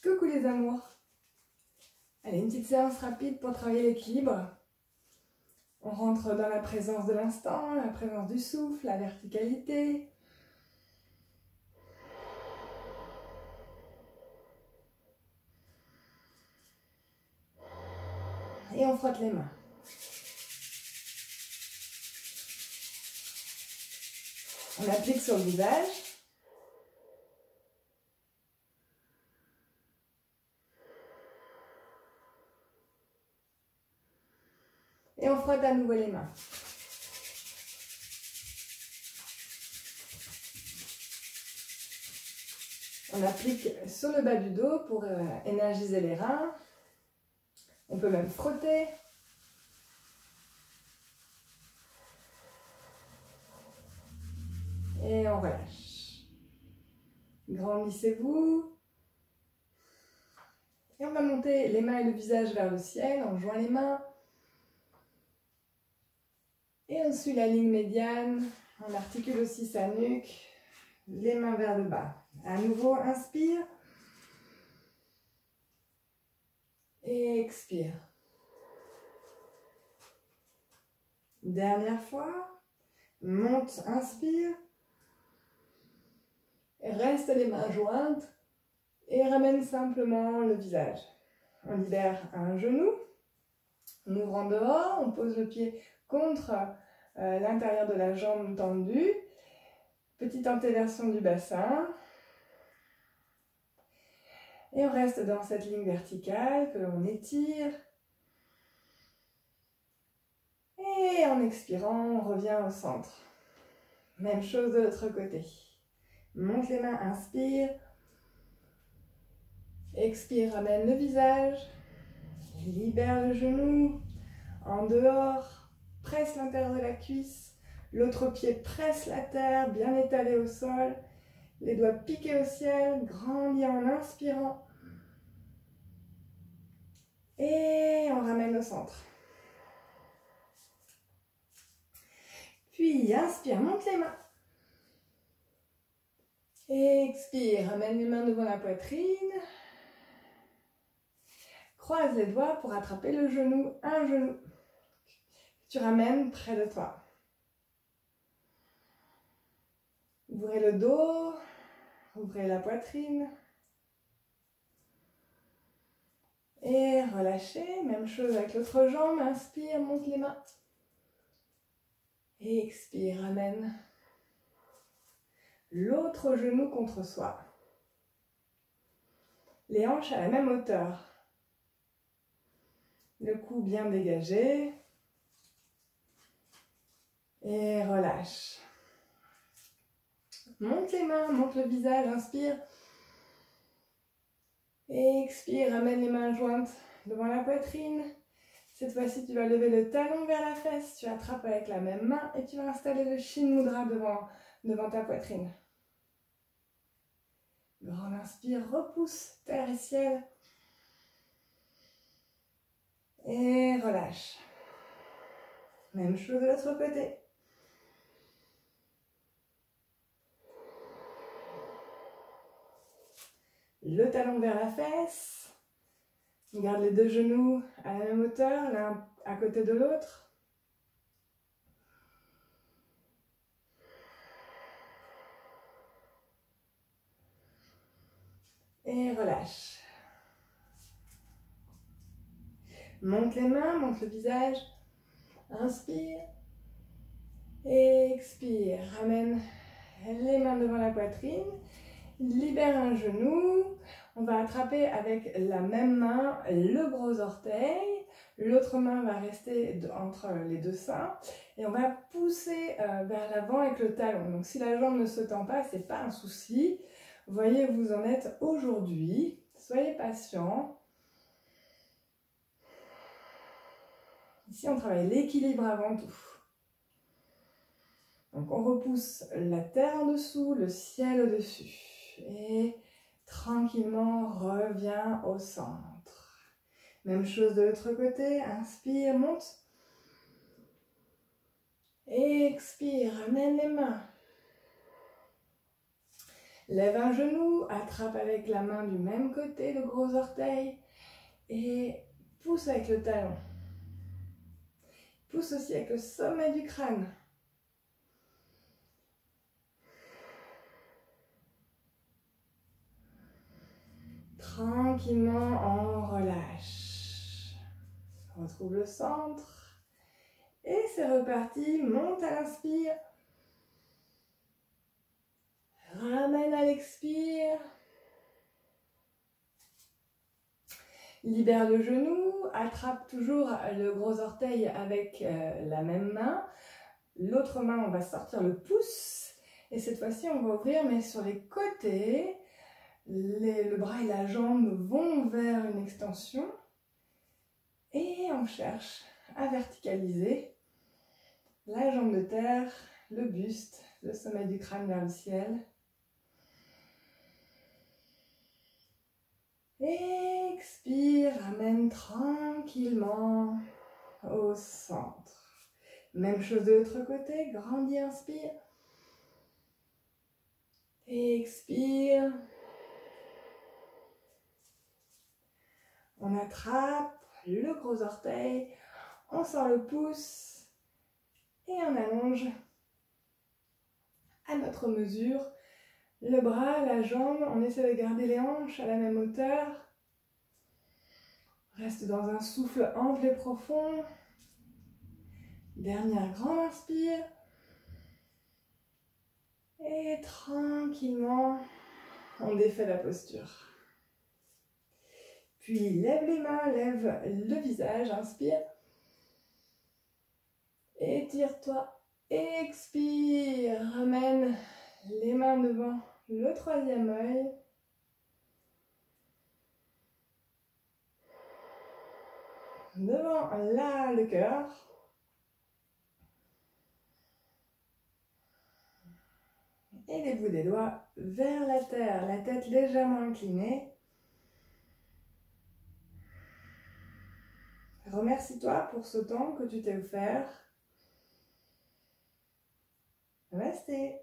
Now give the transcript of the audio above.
Coucou les amours. Allez, une petite séance rapide pour travailler l'équilibre. On rentre dans la présence de l'instant, la présence du souffle, la verticalité. Et on frotte les mains. On applique sur le visage. Et on frotte à nouveau les mains. On applique sur le bas du dos pour énergiser les reins. On peut même frotter. Et on relâche. Grandissez-vous. Et on va monter les mains et le visage vers le ciel. On joint les mains. Et on suit la ligne médiane. On articule aussi sa nuque. Les mains vers le bas. À nouveau, inspire. Et expire. Dernière fois. Monte, inspire. Reste les mains jointes. Et ramène simplement le visage. On libère un genou. On ouvre en dehors. On pose le pied contre l'intérieur de la jambe tendue. Petite antéversion du bassin. Et on reste dans cette ligne verticale que l'on étire. Et en expirant, on revient au centre. Même chose de l'autre côté. Monte les mains, inspire. Expire, ramène le visage. Libère le genou. En dehors, presse l'intérieur de la cuisse. L'autre pied presse la terre, bien étalé au sol. Les doigts piqués au ciel, grandis en inspirant. Et on ramène au centre. Puis inspire, monte les mains. Expire, ramène les mains devant la poitrine. Croise les doigts pour attraper le genou, un genou. Tu ramènes près de toi. Ouvrez le dos, ouvrez la poitrine. Et relâchez, même chose avec l'autre jambe, inspire, monte les mains. Et expire, ramène l'autre genou contre soi. Les hanches à la même hauteur. Le cou bien dégagé. Et relâche. Monte les mains, monte le visage, inspire. Et expire, ramène les mains jointes devant la poitrine. Cette fois-ci, tu vas lever le talon vers la fesse. Tu attrapes avec la même main et tu vas installer le Shin Mudra devant ta poitrine. Grand inspire, repousse terre et ciel. Et relâche. Même chose de l'autre côté. Le talon vers la fesse. Garde les deux genoux à la même hauteur, l'un à côté de l'autre. Et relâche. Monte les mains, monte le visage. Inspire. Et expire. Ramène les mains devant la poitrine. Libère un genou. On va attraper avec la même main le gros orteil. L'autre main va rester entre les deux seins. Et on va pousser vers l'avant avec le talon. Donc si la jambe ne se tend pas, ce n'est pas un souci. Voyez où vous en êtes aujourd'hui. Soyez patient. Ici, on travaille l'équilibre avant tout. Donc on repousse la terre en dessous, le ciel au-dessus. Et tranquillement, reviens au centre. Même chose de l'autre côté. Inspire, monte. Expire, ramène les mains. Lève un genou, attrape avec la main du même côté le gros orteil et pousse avec le talon. Pousse aussi avec le sommet du crâne. Tranquillement, on relâche. Retrouve le centre. Et c'est reparti. Monte à l'inspire. Ramène à l'expire. Libère le genou. Attrape toujours le gros orteil avec la même main. L'autre main, on va sortir le pouce. Et cette fois-ci, on va ouvrir, mais sur les côtés. Le bras et la jambe vont vers une extension. Et on cherche à verticaliser la jambe de terre, le buste, le sommet du crâne vers le ciel. Expire, ramène tranquillement au centre. Même chose de l'autre côté, grandis, inspire. Expire. On attrape le gros orteil, on sort le pouce et on allonge à notre mesure le bras, la jambe. On essaie de garder les hanches à la même hauteur. Reste dans un souffle ample et profond. Dernière grande inspire. Et tranquillement, on défait la posture. Puis lève les mains, lève le visage, inspire. Étire-toi, expire. Ramène les mains devant le troisième œil. Devant le cœur. Et les bouts des doigts vers la terre, la tête légèrement inclinée. Remercie-toi pour ce temps que tu t'es offert. Restez.